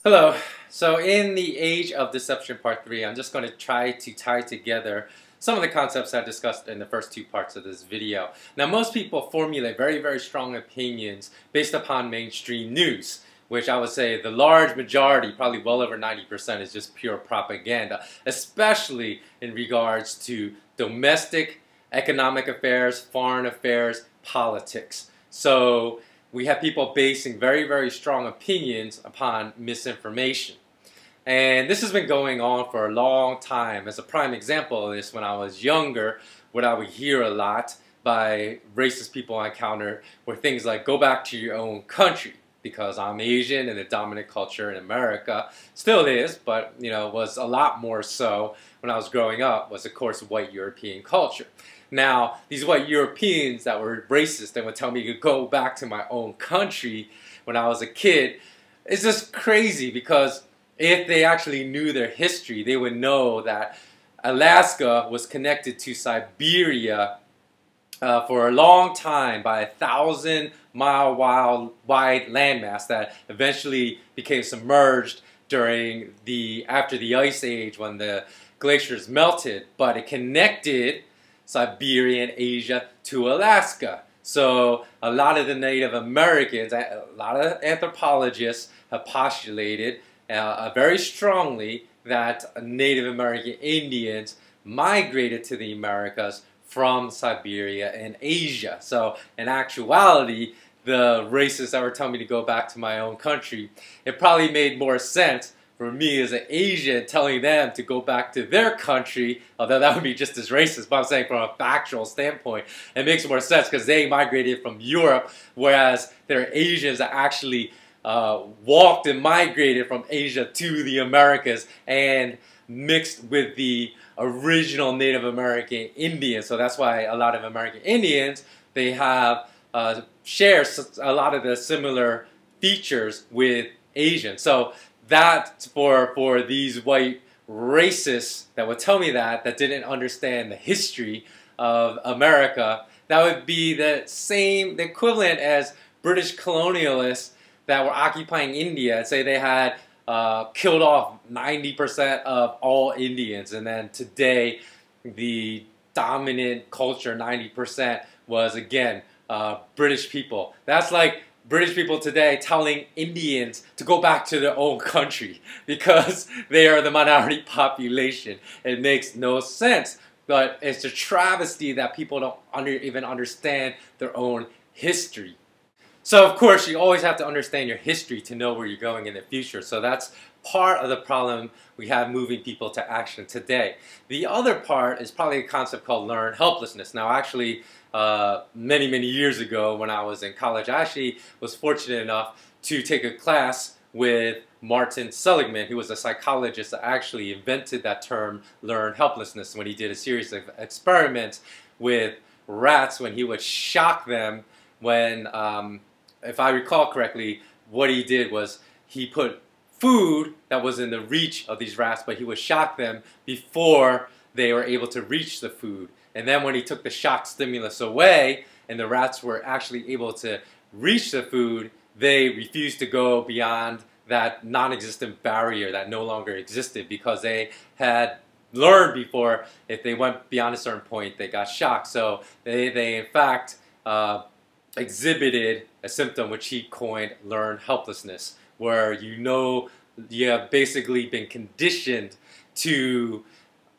Hello. So in the Age of Deception Part 3, I'm just going to try to tie together some of the concepts I discussed in the first two parts of this video. Now, most people formulate very strong opinions based upon mainstream news, which I would say the large majority, probably well over 90%, is just pure propaganda, especially in regards to domestic, economic affairs, foreign affairs, politics. So we have people basing very strong opinions upon misinformation. And this has been going on for a long time. As a prime example of this, when I was younger, what I would hear a lot by racist people I encountered were things like, go back to your own country, because I'm Asian and the dominant culture in America still is, but was a lot more so when I was growing up, was of course white European culture. Now, these white Europeans that were racist and would tell me to go back to my own country when I was a kid, it's just crazy, because if they actually knew their history, they would know that Alaska was connected to Siberia for a long time by a 1,000-mile wide landmass that eventually became submerged after the Ice Age, when the glaciers melted. But it connected Siberia and Asia to Alaska. So a lot of the Native Americans, a lot of anthropologists have postulated very strongly that Native American Indians migrated to the Americas from Siberia and Asia. So in actuality, the racists that were telling me to go back to my own country, it probably made more sense for me as an Asian telling them to go back to their country, although that would be just as racist, but I'm saying from a factual standpoint, it makes more sense because they migrated from Europe, whereas there are Asians that actually walked and migrated from Asia to the Americas and mixed with the original Native American Indians. So that's why a lot of American Indians, they have share a lot of the similar features with Asians. So that for these white racists that would tell me that didn't understand the history of America, that would be the equivalent as British colonialists that were occupying India and say they had killed off 90% of all Indians, and then today the dominant culture, 90%, was again British people. That's like British people today telling Indians to go back to their own country because they are the minority population. It makes no sense, but it's a travesty that people don't even understand their own history. So of course, you always have to understand your history to know where you're going in the future. So that's part of the problem we have moving people to action today. The other part is probably a concept called learned helplessness. Now actually, many years ago when I was in college, I actually was fortunate enough to take a class with Martin Seligman, who was a psychologist that actually invented that term learned helplessness, when he did a series of experiments with rats when he would shock them when, if I recall correctly, what he did was he put food that was in the reach of these rats, but he would shock them before they were able to reach the food. And then when he took the shock stimulus away and the rats were actually able to reach the food, they refused to go beyond that non-existent barrier that no longer existed, because they had learned before if they went beyond a certain point, they got shocked. So they in fact exhibited a symptom which he coined learned helplessness, where you have basically been conditioned to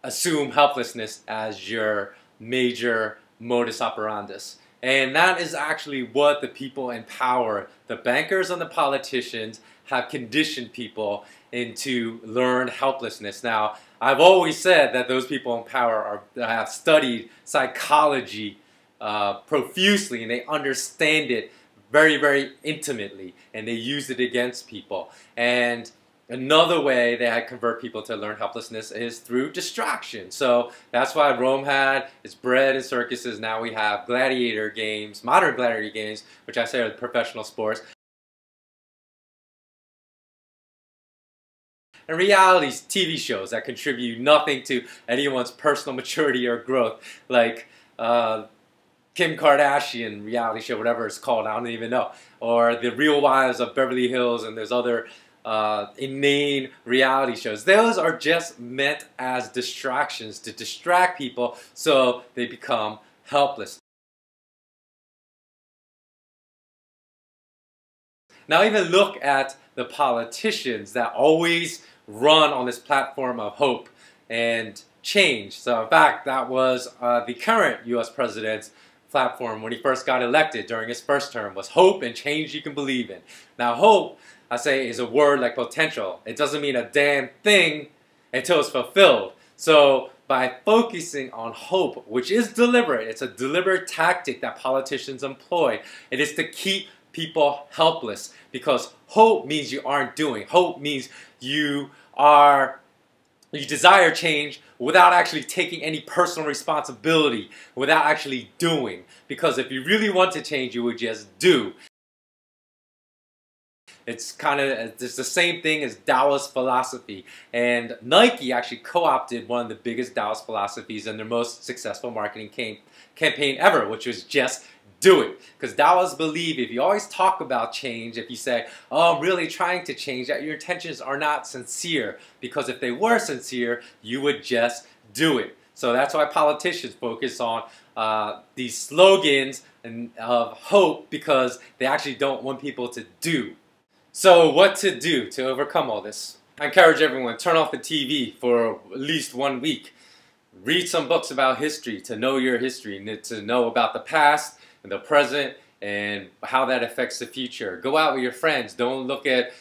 assume helplessness as your major modus operandus. And that is actually what the people in power, the bankers and the politicians, have conditioned people into learned helplessness. Now, I've always said that those people in power have studied psychology profusely, and they understand it very intimately, and they use it against people. And another way they had convert people to learn helplessness is through distraction. So that's why Rome had its bread and circuses. Now we have gladiator games, modern gladiator games, which I say are professional sports, and realities, TV shows that contribute nothing to anyone's personal maturity or growth, like Kim Kardashian reality show, whatever it's called, I don't even know, or The Real Wives of Beverly Hills, and there's other inane reality shows. Those are just meant as distractions to distract people so they become helpless. Now even look at the politicians that always run on this platform of hope and change. So in fact, that was the current US president's platform when he first got elected during his first term, was hope and change you can believe in. Now hope, I say, is a word like potential. It doesn't mean a damn thing until it's fulfilled. So by focusing on hope, which is deliberate, it's a deliberate tactic that politicians employ. It is to keep people helpless, because hope means you aren't doing. Hope means you desire change without actually taking any personal responsibility, without actually doing. Because if you really want to change, you would just do. It's the same thing as Taoist philosophy. And Nike actually co-opted one of the biggest Taoist philosophies in their most successful marketing campaign ever, which was just do it. Because Taoists believe if you always talk about change, if you say, oh, I'm really trying to change, that your intentions are not sincere. Because if they were sincere, you would just do it. So that's why politicians focus on these slogans of hope, because they actually don't want people to do. So what to do to overcome all this? I encourage everyone, turn off the TV for at least 1 week. Read some books about history to know your history, to know about the past and the present and how that affects the future. Go out with your friends. Don't look at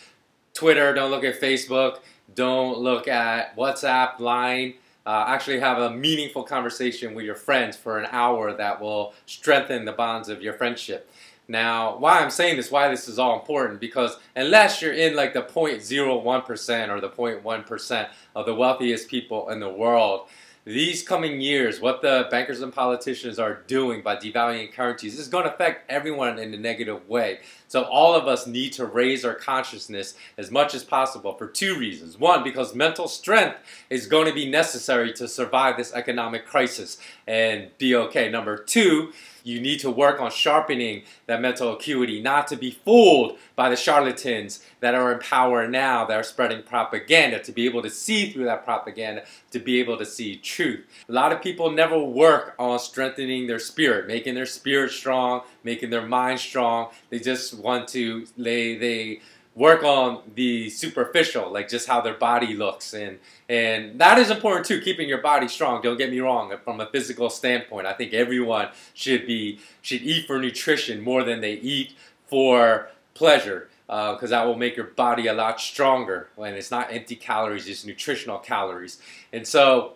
Twitter, don't look at Facebook, don't look at WhatsApp, Line. Actually have a meaningful conversation with your friends for an hour that will strengthen the bonds of your friendship. Now, why I'm saying this, why this is all important, because unless you're in like the 0.01% or the 0.1% of the wealthiest people in the world, these coming years, what the bankers and politicians are doing by devaluing currencies is going to affect everyone in a negative way. So all of us need to raise our consciousness as much as possible for 2 reasons. 1, because mental strength is going to be necessary to survive this economic crisis and be okay. Number 2, you need to work on sharpening that mental acuity, not to be fooled by the charlatans that are in power now, that are spreading propaganda, to be able to see through that propaganda, to be able to see truth. A lot of people never work on strengthening their spirit, making their spirit strong, making their mind strong. They just want to, they work on the superficial, like just how their body looks, and that is important too, keeping your body strong. Don't get me wrong, from a physical standpoint, I think everyone should eat for nutrition more than they eat for pleasure, because that will make your body a lot stronger when it's not empty calories, it's nutritional calories. And so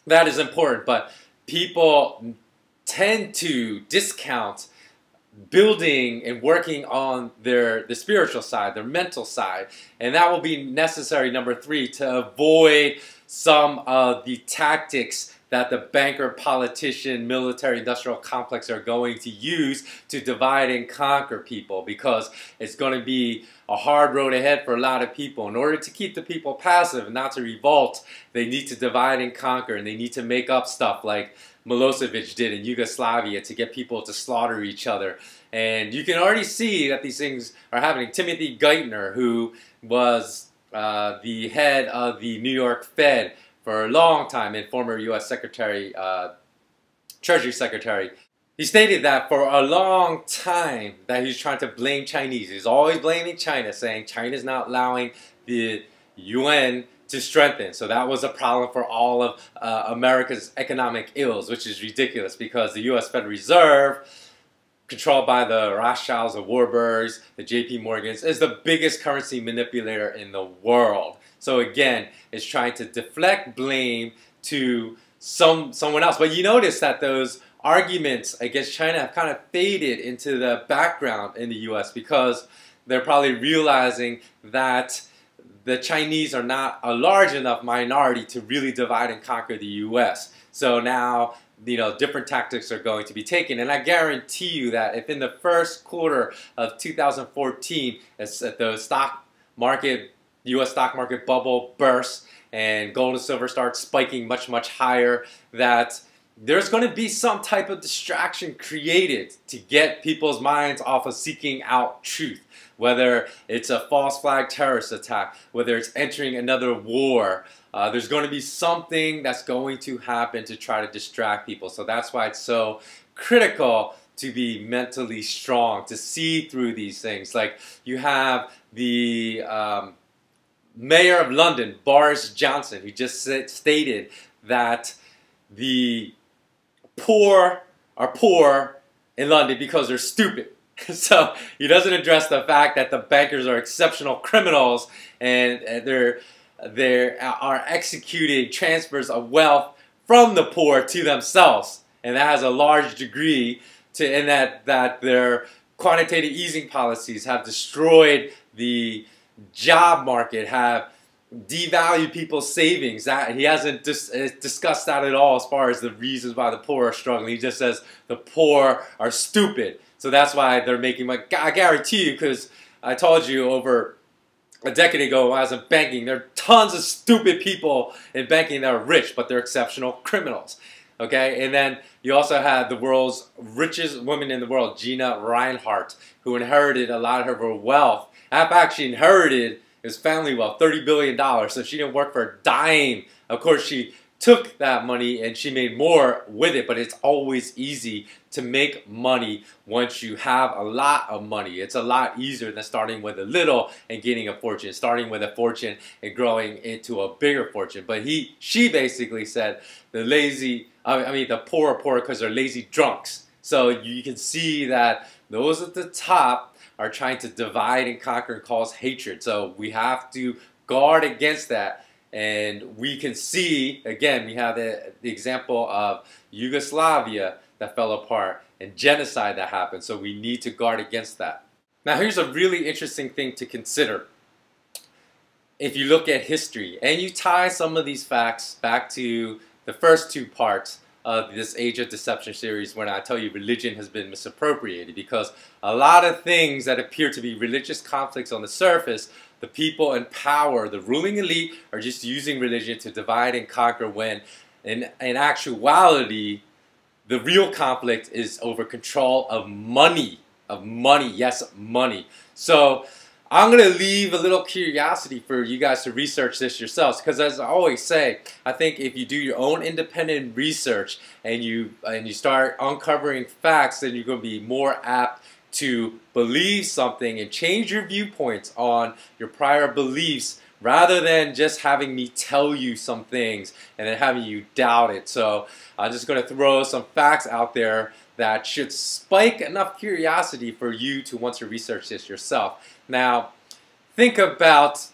that is important, but people tend to discount building and working on the spiritual side, their mental side. And that will be necessary, number 3, to avoid some of the tactics that the banker, politician, military industrial complex are going to use to divide and conquer people, because it's going to be a hard road ahead for a lot of people. In order to keep the people passive and not to revolt, they need to divide and conquer, and they need to make up stuff like Milosevic did in Yugoslavia to get people to slaughter each other. And you can already see that these things are happening. Timothy Geithner, who was the head of the New York Fed for a long time and former U.S. Treasury Secretary, he stated that for a long time that he's trying to blame Chinese. He's always blaming China, saying China's not allowing the UN to strengthen. So that was a problem for all of America's economic ills, which is ridiculous, because the U.S. Federal Reserve, controlled by the Rothschilds, the Warburgs, the JP Morgans, is the biggest currency manipulator in the world. So again, it's trying to deflect blame to someone else. But you notice that those arguments against China have kind of faded into the background in the U.S. because they're probably realizing that the Chinese are not a large enough minority to really divide and conquer the U.S. So now, different tactics are going to be taken. And I guarantee you that if in the first quarter of 2014, as the stock market, U.S. stock market bubble bursts and gold and silver starts spiking much, much higher, that there's going to be some type of distraction created to get people's minds off of seeking out truth. Whether it's a false flag terrorist attack, whether it's entering another war, there's going to be something that's going to happen to try to distract people. So that's why it's so critical to be mentally strong, to see through these things. Like you have the Mayor of London, Boris Johnson, who just stated that the poor are poor in London because they're stupid. So he doesn't address the fact that the bankers are exceptional criminals and they are executing transfers of wealth from the poor to themselves, and that has a large degree to in that their quantitative easing policies have destroyed the job market, have devalue people's savings. That he hasn't discussed that at all as far as the reasons why the poor are struggling. He just says the poor are stupid. So that's why they're making money. I guarantee you, because I told you over a decade ago when I was in banking, there are tons of stupid people in banking that are rich, but they're exceptional criminals. Okay, and then you also had the world's richest woman in the world, Gina Reinhardt, who inherited a lot of her wealth. Actually inherited his family wealth, $30 billion, so she didn't work for a dime. Of course, she took that money and she made more with it, but it's always easy to make money once you have a lot of money. It's a lot easier than starting with a little and getting a fortune, starting with a fortune and growing into a bigger fortune. But she basically said the poor are poor because they're lazy drunks. So you can see that those at the top are trying to divide and conquer and cause hatred. So we have to guard against that. And we can see, again, we have the example of Yugoslavia that fell apart and genocide that happened. So we need to guard against that. Now here's a really interesting thing to consider. If you look at history and you tie some of these facts back to the first two parts of this Age of Deception series, when I tell you religion has been misappropriated, because a lot of things that appear to be religious conflicts on the surface, the people in power, the ruling elite, are just using religion to divide and conquer, when in actuality the real conflict is over control of money. Yes, money. So I'm going to leave a little curiosity for you guys to research this yourselves, because as I always say, I think if you do your own independent research and you start uncovering facts, then you're going to be more apt to believe something and change your viewpoints on your prior beliefs, rather than just having me tell you some things and then having you doubt it. So I'm just going to throw some facts out there that should spike enough curiosity for you to want to research this yourself. Now, think about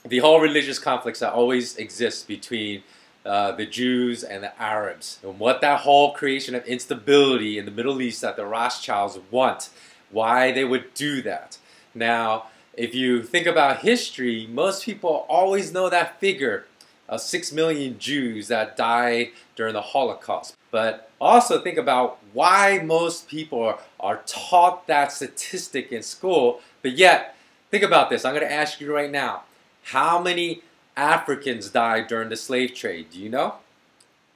the whole religious conflicts that always exist between the Jews and the Arabs, and what that whole creation of instability in the Middle East that the Rothschilds want, why they would do that. Now, if you think about history, most people always know that figure of 6 million Jews that died during the Holocaust. But also think about why most people are taught that statistic in school. But yet, think about this. I'm going to ask you right now, how many Africans died during the slave trade? Do you know?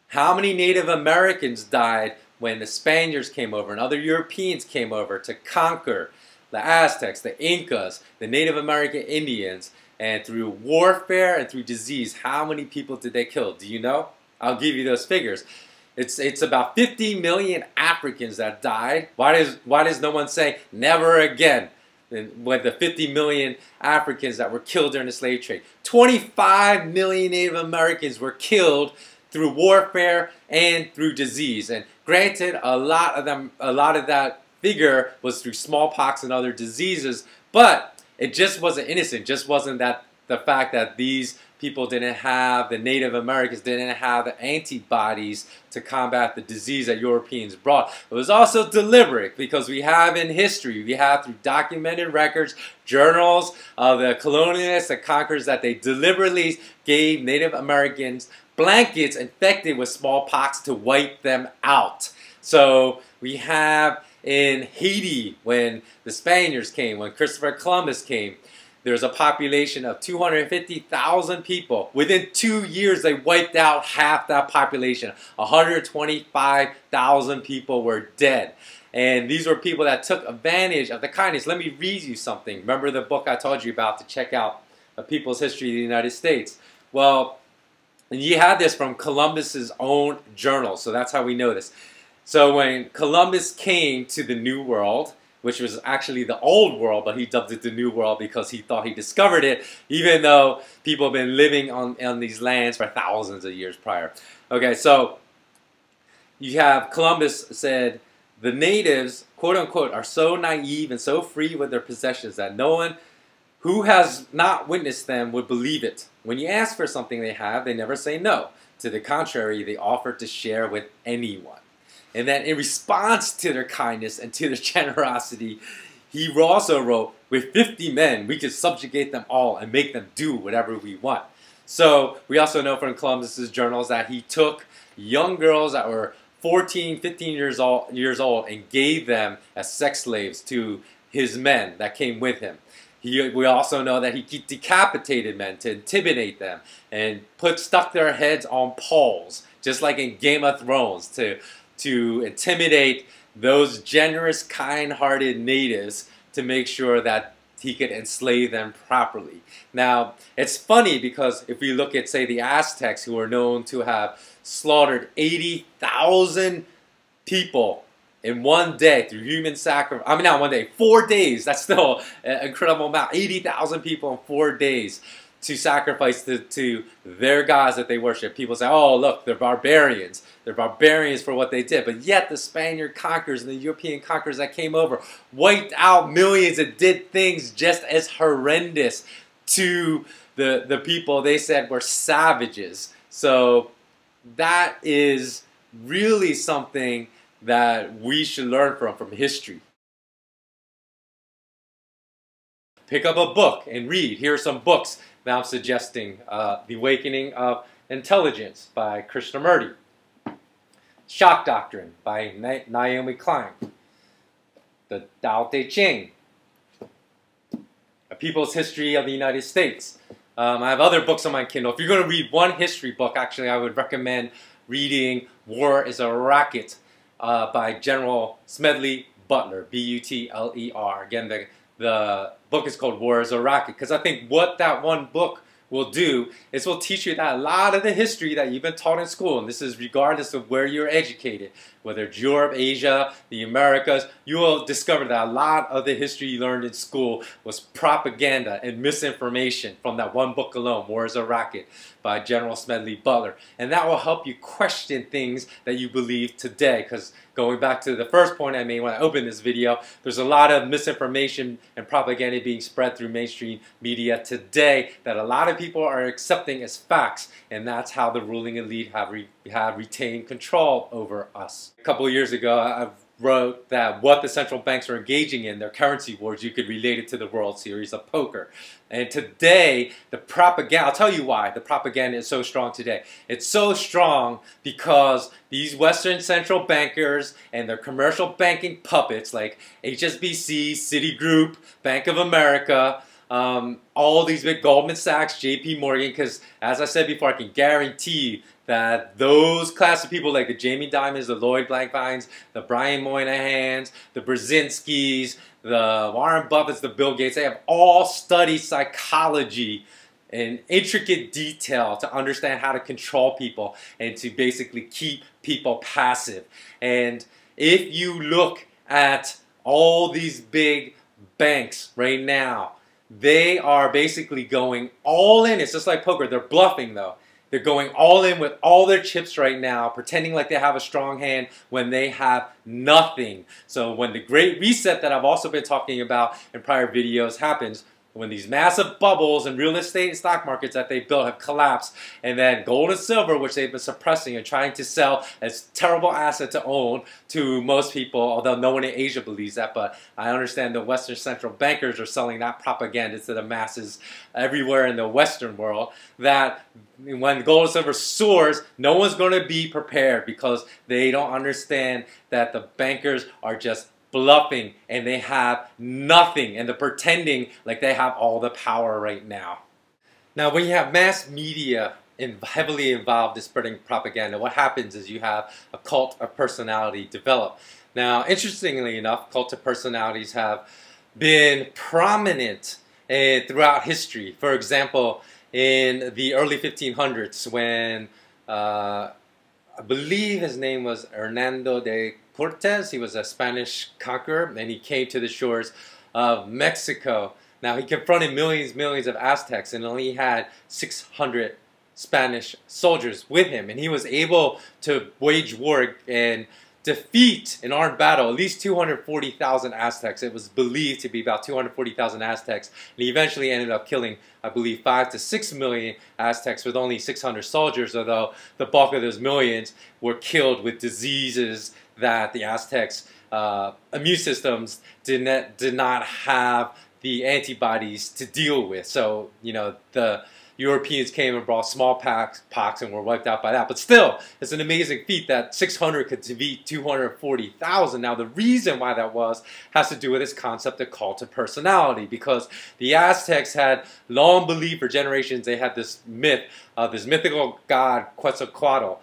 How many Native Americans died when the Spaniards came over and other Europeans came over to conquer the Aztecs, the Incas, the Native American Indians, and through warfare and through disease? How many people did they kill? Do you know? I'll give you those figures. It's about 50 million Africans that died. Why does no one say never again? When the 50 million Africans that were killed during the slave trade, 25 million Native Americans were killed through warfare and through disease. And granted, a lot of that figure was through smallpox and other diseases, but it just wasn't innocent. It just wasn't that the fact that these people didn't have, the Native Americans didn't have the antibodies to combat the disease that Europeans brought. It was also deliberate, because we have in history, we have through documented records, journals of the colonialists and conquerors, that they deliberately gave Native Americans blankets infected with smallpox to wipe them out. So we have in Haiti, when the Spaniards came, when Christopher Columbus came, there's a population of 250,000 people. Within 2 years, they wiped out half that population. 125,000 people were dead. And these were people that took advantage of the kindness. Let me read you something. Remember the book I told you about to check out, A People's History of the United States? Well, you had this from Columbus's own journal, so that's how we know this. So when Columbus came to the New World, which was actually the Old World, but he dubbed it the New World because he thought he discovered it, even though people have been living on these lands for thousands of years prior. Okay, so you have Columbus said, the natives, quote unquote, are so naive and so free with their possessions that no one who has not witnessed them would believe it. When you ask for something they have, they never say no. To the contrary, they offer to share with anyone. And then in response to their kindness and to their generosity, he also wrote, with 50 men, we could subjugate them all and make them do whatever we want. So we also know from Columbus's journals that he took young girls that were 14, 15 years old and gave them as sex slaves to his men that came with him. We also know that he decapitated men to intimidate them and stuck their heads on poles, just like in Game of Thrones, to intimidate those generous, kind-hearted natives to make sure that he could enslave them properly. Now, it's funny because if we look at, say, the Aztecs, who are known to have slaughtered 80,000 people in one day through human sacrifice. I mean, not one day, 4 days. That's still an incredible amount. 80,000 people in 4 days to sacrifice to their gods that they worship. People say, oh, look, they're barbarians. They're barbarians for what they did. But yet the Spaniard conquerors and the European conquerors that came over wiped out millions and did things just as horrendous to the people they said were savages. So that is really something that we should learn from history. Pick up a book and read. Here are some books that I'm suggesting. The Awakening of Intelligence by Krishnamurti. Shock Doctrine by Naomi Klein. The Tao Te Ching. A People's History of the United States. I have other books on my Kindle. If you're going to read one history book, actually, I would recommend reading War is a Racket by General Smedley Butler, B-U-T-L-E-R. Again, the book is called War is a Racket, because I think what that one book will do is will teach you that a lot of the history that you've been taught in school, and this is regardless of where you're educated, whether it's Europe, Asia, the Americas, you will discover that a lot of the history you learned in school was propaganda and misinformation from that one book alone, War is a Racket by General Smedley Butler. And that will help you question things that you believe today, because going back to the first point I made when I opened this video, there's a lot of misinformation and propaganda being spread through mainstream media today that a lot of people are accepting as facts, and that's how the ruling elite have retained control over us. A couple of years ago, I wrote that what the central banks are engaging in, their currency wars, you could relate it to the World Series of Poker. And today, the propaganda, I'll tell you why the propaganda is so strong today. It's so strong because these Western central bankers and their commercial banking puppets like HSBC, Citigroup, Bank of America, all these big Goldman Sachs, JP Morgan, because as I said before, I can guarantee you that those class of people like the Jamie Dimons, the Lloyd Blankfeins, the Brian Moynahans, the Brzezinskis, the Warren Buffetts, the Bill Gates, they have all studied psychology in intricate detail to understand how to control people and to basically keep people passive. And if you look at all these big banks right now, they are basically going all in. It's just like poker. They're bluffing though. They're going all in with all their chips right now, pretending like they have a strong hand when they have nothing. So when the Great Reset that I've also been talking about in prior videos happens, when these massive bubbles in real estate and stock markets that they built have collapsed, and then gold and silver, which they've been suppressing and trying to sell as terrible asset to own to most people, although no one in Asia believes that, but I understand the Western central bankers are selling that propaganda to the masses everywhere in the Western world, that when gold and silver soars, no one's going to be prepared because they don't understand that the bankers are just bluffing and they have nothing, and they're pretending like they have all the power right now. Now, when you have mass media heavily involved in spreading propaganda, what happens is you have a cult of personality develop. Now, interestingly enough, cult of personalities have been prominent throughout history. For example, in the early 1500s, when I believe his name was Hernando de Cortez, he was a Spanish conqueror, and he came to the shores of Mexico. Now, he confronted millions of Aztecs and only had 600 Spanish soldiers with him, and he was able to wage war and defeat in armed battle at least 240,000 Aztecs. It was believed to be about 240,000 Aztecs, and he eventually ended up killing, I believe, 5 to 6 million Aztecs with only 600 soldiers, although the bulk of those millions were killed with diseases that the Aztecs' immune systems did not have the antibodies to deal with. So, you know, the Europeans came and brought smallpox and were wiped out by that. But still, it's an amazing feat that 600 could defeat 240,000. Now, the reason why that has to do with this concept of cult of personality, because the Aztecs had long believed for generations they had this myth, this mythical god Quetzalcoatl.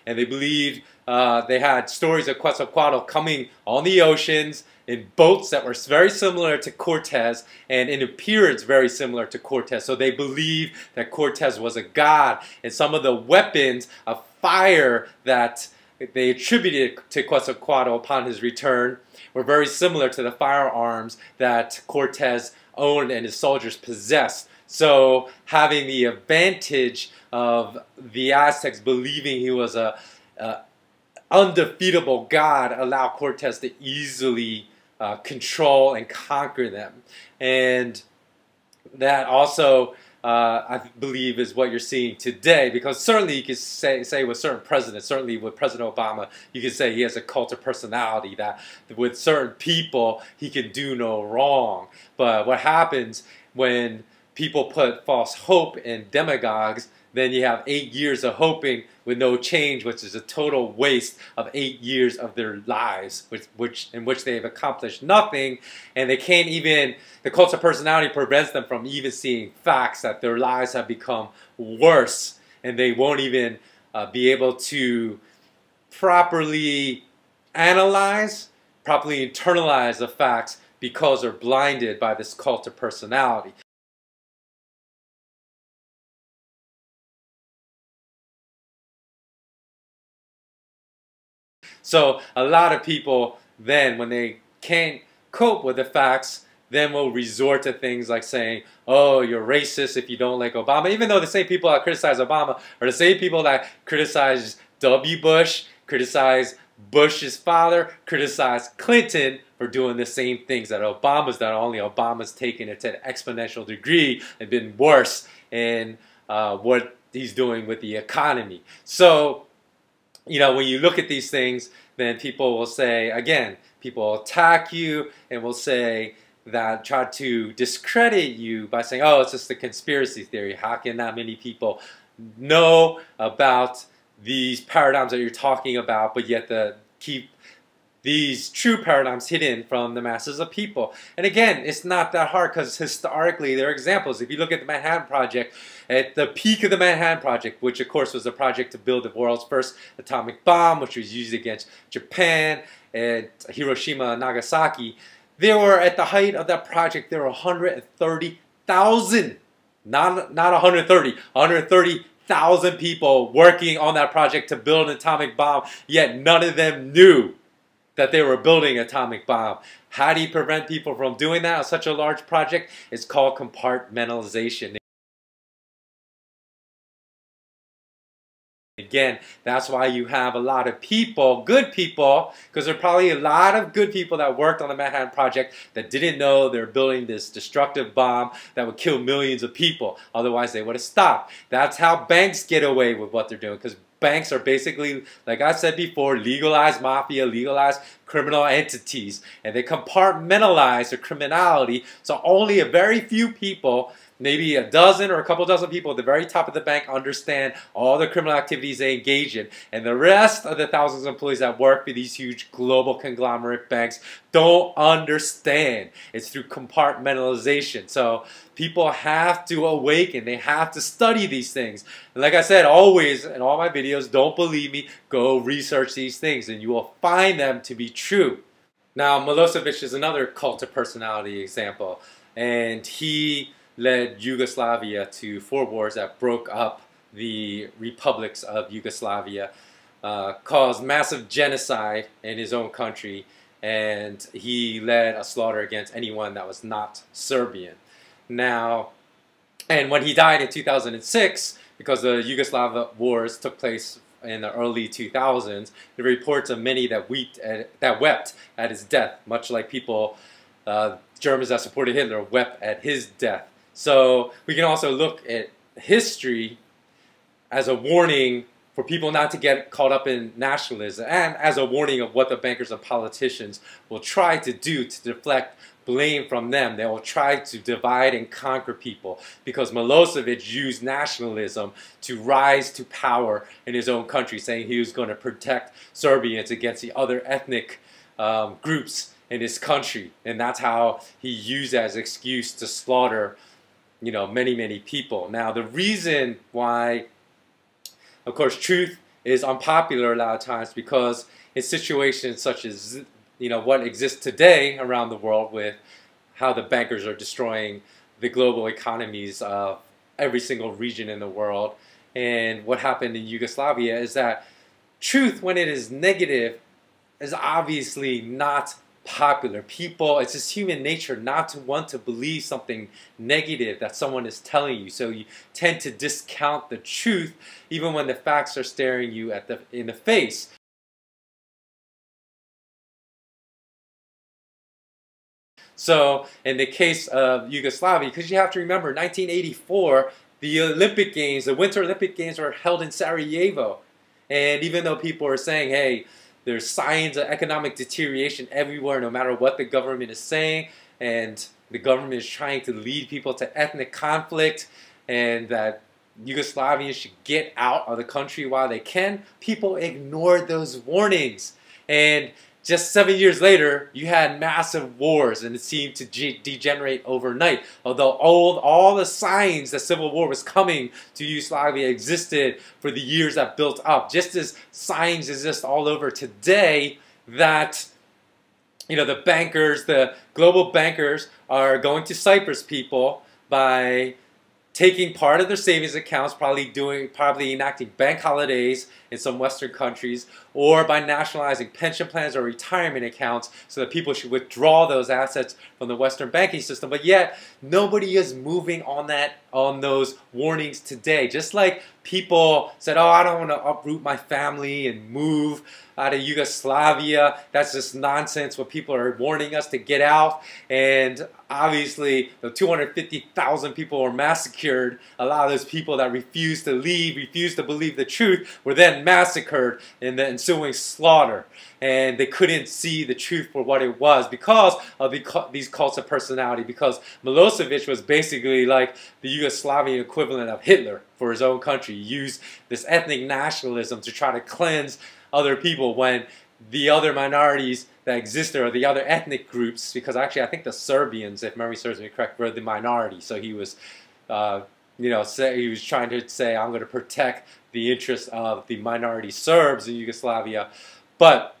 And they believed they had stories of Quetzalcoatl coming on the oceans in boats that were very similar to Cortez and in appearance very similar to Cortez. So they believed that Cortez was a god, and some of the weapons of fire that they attributed to Quetzalcoatl upon his return were very similar to the firearms that Cortez owned and his soldiers possessed. So having the advantage of the Aztecs believing he was a undefeatable god allowed Cortez to easily control and conquer them. And that also, I believe, is what you're seeing today, because certainly you could say with certain presidents, certainly with President Obama, you could say he has a cult of personality, that with certain people he can do no wrong. But what happens when people put false hope in demagogues, then you have 8 years of hoping with no change, which is a total waste of 8 years of their lives, in which they have accomplished nothing, and they can't even, the cult of personality prevents them from even seeing facts that their lives have become worse, and they won't even be able to properly analyze, properly internalize the facts because they're blinded by this cult of personality. So a lot of people then, when they can't cope with the facts, then will resort to things like saying, oh, you're racist if you don't like Obama, even though the same people that criticize Obama are the same people that criticize W. Bush, criticize Bush's father, criticize Clinton for doing the same things that Obama's done. Only Obama's taken it to an exponential degree and been worse in what he's doing with the economy. So, you know, when you look at these things, then people will say, again, people will attack you and will say that, try to discredit you by saying, oh, it's just a conspiracy theory. How can that many people know about these paradigms that you're talking about, but yet keep these true paradigms hidden from the masses of people? And again, it's not that hard, because historically there are examples. If you look at the Manhattan Project, at the peak of the Manhattan Project, which of course was a project to build the world's first atomic bomb, which was used against Japan and Hiroshima and Nagasaki, there were, at the height of that project, there were 130,000, not 130, 130,000 people working on that project to build an atomic bomb, yet none of them knew that they were building an atomic bomb. How do you prevent people from doing that on such a large project? It's called compartmentalization. Again, that's why you have a lot of people, good people, because there are probably a lot of good people that worked on the Manhattan Project that didn't know they were building this destructive bomb that would kill millions of people. Otherwise, they would have stopped. That's how banks get away with what they're doing, because banks are basically, like I said before, legalized mafia, legalized criminal entities, and they compartmentalize their criminality, so only a very few people maybe a dozen or a couple dozen people at the very top of the bank understand all the criminal activities they engage in, and the rest of the thousands of employees that work for these huge global conglomerate banks don't understand. It's through compartmentalization. So people have to awaken. They have to study these things. And like I said, always in all my videos, don't believe me, go research these things and you will find them to be true. Now, Milosevic is another cult of personality example, and he led Yugoslavia to 4 wars that broke up the republics of Yugoslavia, caused massive genocide in his own country, and he led a slaughter against anyone that was not Serbian. Now, and when he died in 2006, because the Yugoslav wars took place in the early 2000s, the reports of many that wept at his death, much like people, Germans that supported Hitler, wept at his death. So we can also look at history as a warning for people not to get caught up in nationalism, and as a warning of what the bankers and politicians will try to do to deflect blame from them. They will try to divide and conquer people, because Milosevic used nationalism to rise to power in his own country, saying he was going to protect Serbians against the other ethnic groups in his country. And that's how he used that as an excuse to slaughter, you know, many people. Now, the reason why, of course, truth is unpopular a lot of times, because in situations such as, you know, what exists today around the world with how the bankers are destroying the global economies of every single region in the world, and what happened in Yugoslavia, is that truth, when it is negative, is obviously not popular. People, it's just human nature not to want to believe something negative that someone is telling you. So you tend to discount the truth even when the facts are staring you in the face. So in the case of Yugoslavia, because you have to remember, 1984, the Olympic Games, the Winter Olympic Games, were held in Sarajevo. And even though people are saying, hey, there's signs of economic deterioration everywhere, no matter what the government is saying, and the government is trying to lead people to ethnic conflict, and that Yugoslavians should get out of the country while they can, people ignored those warnings. And just 7 years later, you had massive wars, and it seemed to degenerate overnight. Although all the signs that civil war was coming to Yugoslavia existed for the years that built up, just as signs exist all over today that, you know, the bankers, the global bankers, are going to Cyprus people by taking part of their savings accounts, probably enacting bank holidays in some Western countries, or by nationalizing pension plans or retirement accounts so that people should withdraw those assets from the Western banking system. But yet, nobody is moving on those warnings today. Just like people said, oh, I don't want to uproot my family and move out of Yugoslavia. That's just nonsense when people are warning us to get out. And obviously, the 250,000 people were massacred. A lot of those people that refused to leave, refused to believe the truth, were then massacred in the ensuing slaughter. And they couldn't see the truth for what it was because of these cults of personality. Because Milosevic was basically like the Yugoslavian equivalent of Hitler for his own country. He used this ethnic nationalism to try to cleanse other people, when the other minorities that existed, or the other ethnic groups, because actually I think the Serbians, if memory serves me correct, were the minority. So he was, you know, he was trying to say, I'm going to protect the interests of the minority Serbs in Yugoslavia, but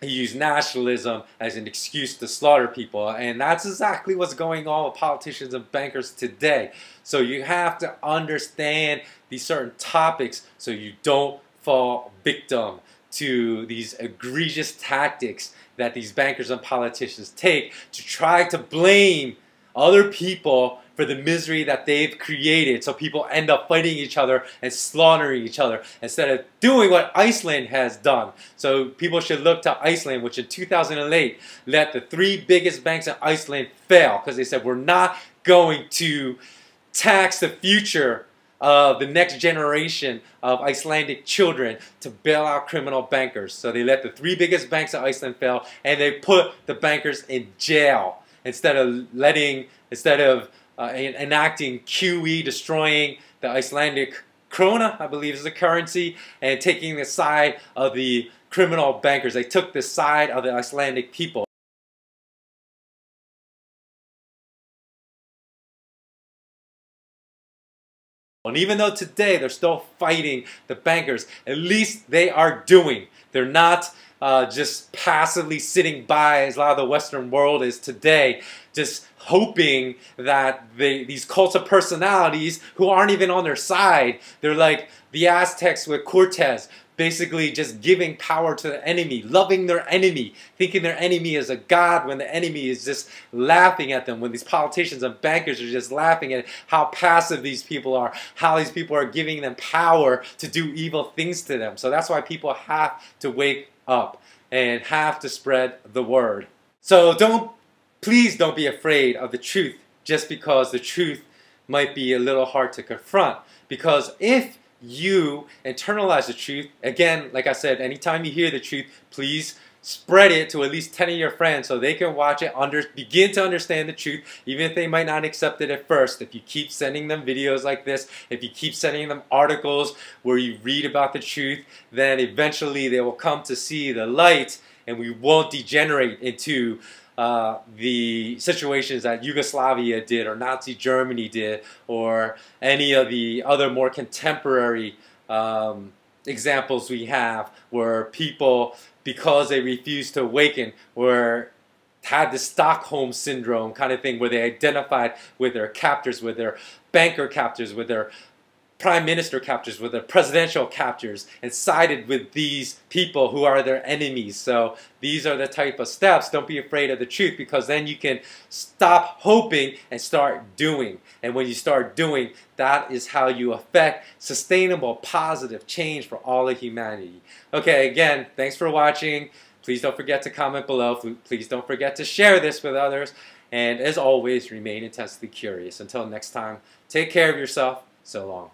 he used nationalism as an excuse to slaughter people, and that's exactly what's going on with politicians and bankers today. So you have to understand these certain topics so you don't fall victim to these egregious tactics that these bankers and politicians take to try to blame other people for the misery that they've created. So people end up fighting each other and slaughtering each other instead of doing what Iceland has done. So people should look to Iceland, which in 2008 let the 3 biggest banks in Iceland fail because they said, we're not going to tax the future of the next generation of Icelandic children to bail out criminal bankers. So they let the 3 biggest banks in Iceland fail, and they put the bankers in jail instead of enacting QE, destroying the Icelandic krona, I believe is the currency, and taking the side of the criminal bankers. They took the side of the Icelandic people. And even though today they're still fighting the bankers, at least they are doing. They're not just passively sitting by as a lot of the Western world is today, just hoping that these cults of personalities who aren't even on their side, they're like the Aztecs with Cortez, basically just giving power to the enemy, loving their enemy, thinking their enemy is a god when the enemy is just laughing at them, when these politicians and bankers are just laughing at how passive these people are, how these people are giving them power to do evil things to them. So that's why people have to wake up and have to spread the word. So please don't be afraid of the truth just because the truth might be a little hard to confront. Because if you internalize the truth, again, like I said, anytime you hear the truth, please spread it to at least 10 of your friends so they can watch it, begin to understand the truth, even if they might not accept it at first. If you keep sending them videos like this, if you keep sending them articles where you read about the truth, then eventually they will come to see the light, and we won't degenerate into the situations that Yugoslavia did, or Nazi Germany did, or any of the other more contemporary examples we have, where people, because they refused to awaken, had the Stockholm syndrome kind of thing, where they identified with their captors, with their banker captors, with their prime minister captors, with their presidential captors, and sided with these people who are their enemies. So these are the type of steps. Don't be afraid of the truth, because then you can stop hoping and start doing. And when you start doing, that is how you affect sustainable, positive change for all of humanity. Okay, again, thanks for watching. Please don't forget to comment below. Please don't forget to share this with others. And as always, remain intensely curious. Until next time, take care of yourself. So long.